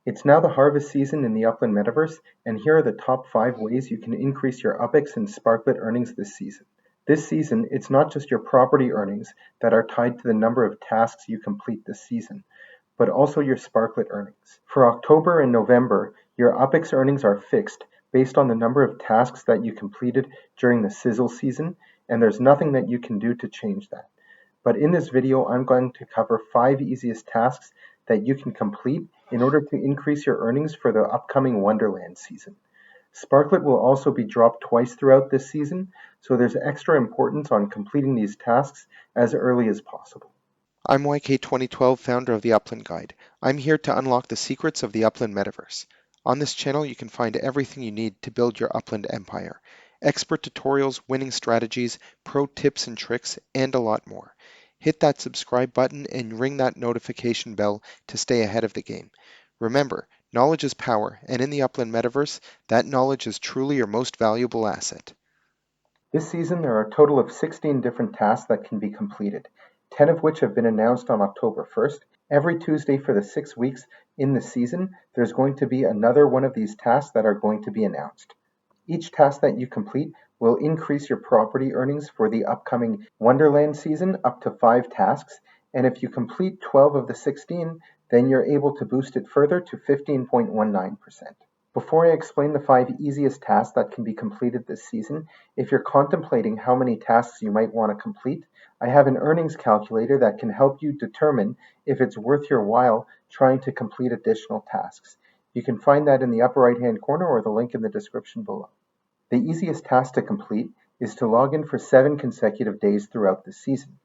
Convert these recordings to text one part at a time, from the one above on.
It's now the harvest season in the Upland Metaverse, and here are the top 5 ways you can increase your UPX and Sparklet earnings this season. This season, it's not just your property earnings that are tied to the number of tasks you complete this season, but also your Sparklet earnings. For October and November, your UPX earnings are fixed based on the number of tasks that you completed during the sizzle season, and there's nothing that you can do to change that. But in this video, I'm going to cover 5 easiest tasks that you can complete in order to increase your earnings for the upcoming Wonderland season. Sparklet will also be dropped twice throughout this season, so there's extra importance on completing these tasks as early as possible. I'm YK2012, founder of the Upland Guide. I'm here to unlock the secrets of the Upland Metaverse. On this channel, you can find everything you need to build your Upland empire. Expert tutorials, winning strategies, pro tips and tricks, and a lot more. Hit that subscribe button and ring that notification bell to stay ahead of the game. Remember, knowledge is power, and in the Upland Metaverse, that knowledge is truly your most valuable asset. This season, there are a total of 16 different tasks that can be completed, 10 of which have been announced on October 1st. Every Tuesday for the 6 weeks in the season, there's going to be another one of these tasks that are going to be announced. Each task that you complete will increase your property earnings for the upcoming Wonderland season up to 5 tasks, and if you complete 12 of the 16, then you're able to boost it further to 15.19%. Before I explain the 5 easiest tasks that can be completed this season, if you're contemplating how many tasks you might want to complete, I have an earnings calculator that can help you determine if it's worth your while trying to complete additional tasks. You can find that in the upper right-hand corner or the link in the description below. The easiest task to complete is to log in for 7 consecutive days throughout the season.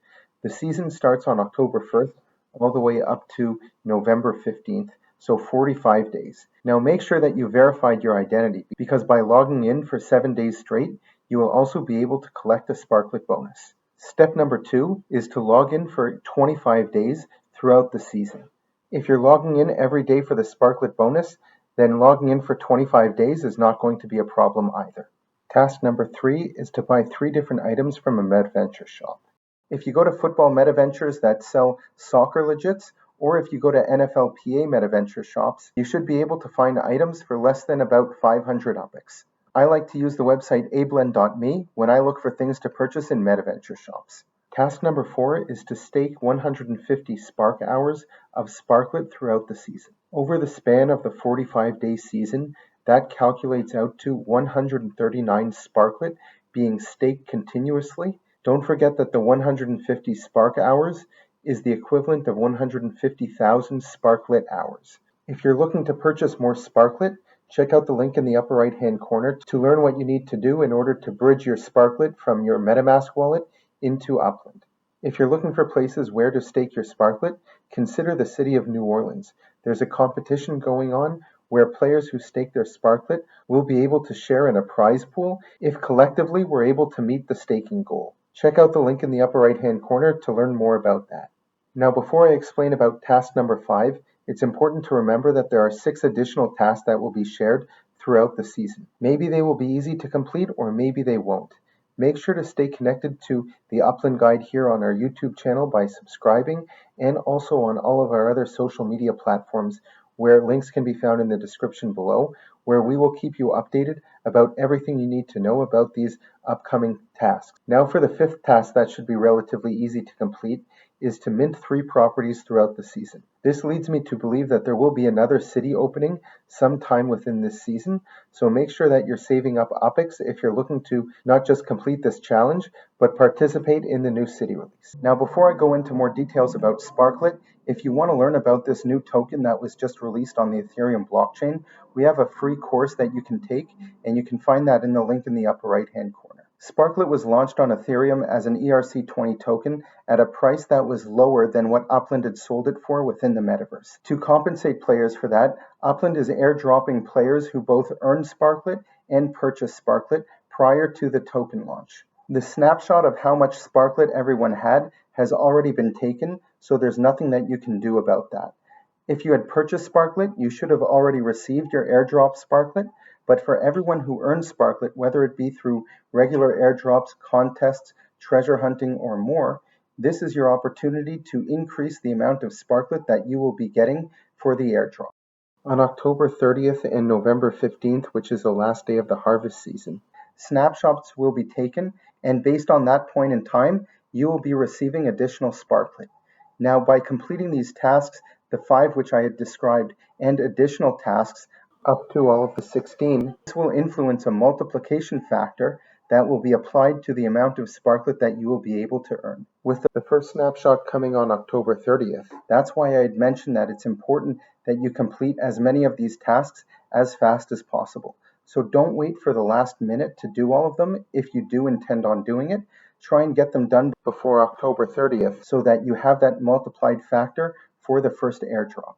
The season starts on October 1st all the way up to November 15th, so 45 days. Now make sure that you verified your identity, because by logging in for 7 days straight, you will also be able to collect a Sparklet bonus. Step number 2 is to log in for 25 days throughout the season. If you're logging in every day for the Sparklet bonus, then logging in for 25 days is not going to be a problem either. Task number 3 is to buy 3 different items from a Metaventure shop. If you go to football Metaventures that sell soccer legits, or if you go to NFLPA Metaventure shops, you should be able to find items for less than about 500 UPX. I like to use the website ablen.me when I look for things to purchase in Metaventure shops. Task number 4 is to stake 150 Spark hours of Sparklet throughout the season. Over the span of the 45-day season, that calculates out to 139 Sparklet being staked continuously. Don't forget that the 150 Spark hours is the equivalent of 150,000 Sparklet hours. If you're looking to purchase more Sparklet, check out the link in the upper right-hand corner to learn what you need to do in order to bridge your Sparklet from your MetaMask wallet into Upland. If you're looking for places where to stake your Sparklet, consider the city of New Orleans. There's a competition going on where players who stake their Sparklet will be able to share in a prize pool if collectively we're able to meet the staking goal. Check out the link in the upper right-hand corner to learn more about that. Now, before I explain about task number 5, it's important to remember that there are 6 additional tasks that will be shared throughout the season. Maybe they will be easy to complete, or maybe they won't. Make sure to stay connected to the Upland Guide here on our YouTube channel by subscribing, and also on all of our other social media platforms where links can be found in the description below, where we will keep you updated about everything you need to know about these upcoming tasks. Now for the 5th task that should be relatively easy to complete is to mint 3 properties throughout the season. This leads me to believe that there will be another city opening sometime within this season, so make sure that you're saving up UPX if you're looking to not just complete this challenge, but participate in the new city release. Now before I go into more details about Sparklet, if you want to learn about this new token that was just released on the Ethereum blockchain, we have a free course that you can take, and you can find that in the link in the upper right-hand corner. Sparklet was launched on Ethereum as an ERC20 token at a price that was lower than what Upland had sold it for within the Metaverse. To compensate players for that, Upland is airdropping players who both earn Sparklet and purchase Sparklet prior to the token launch. The snapshot of how much Sparklet everyone had has already been taken, so there's nothing that you can do about that. If you had purchased Sparklet, you should have already received your airdrop Sparklet, but for everyone who earns Sparklet, whether it be through regular airdrops, contests, treasure hunting, or more, this is your opportunity to increase the amount of Sparklet that you will be getting for the airdrop. on October 30th and November 15th, which is the last day of the harvest season. Snapshots will be taken, and based on that point in time, you will be receiving additional Sparklet. Now, by completing these tasks, the 5 which I had described, and additional tasks up to all of the 16, this will influence a multiplication factor that will be applied to the amount of Sparklet that you will be able to earn. With the first snapshot coming on October 30th, that's why I had mentioned that it's important that you complete as many of these tasks as fast as possible. So don't wait for the last minute to do all of them. If you do intend on doing it, try and get them done before October 30th so that you have that multiplied factor for the first airdrop.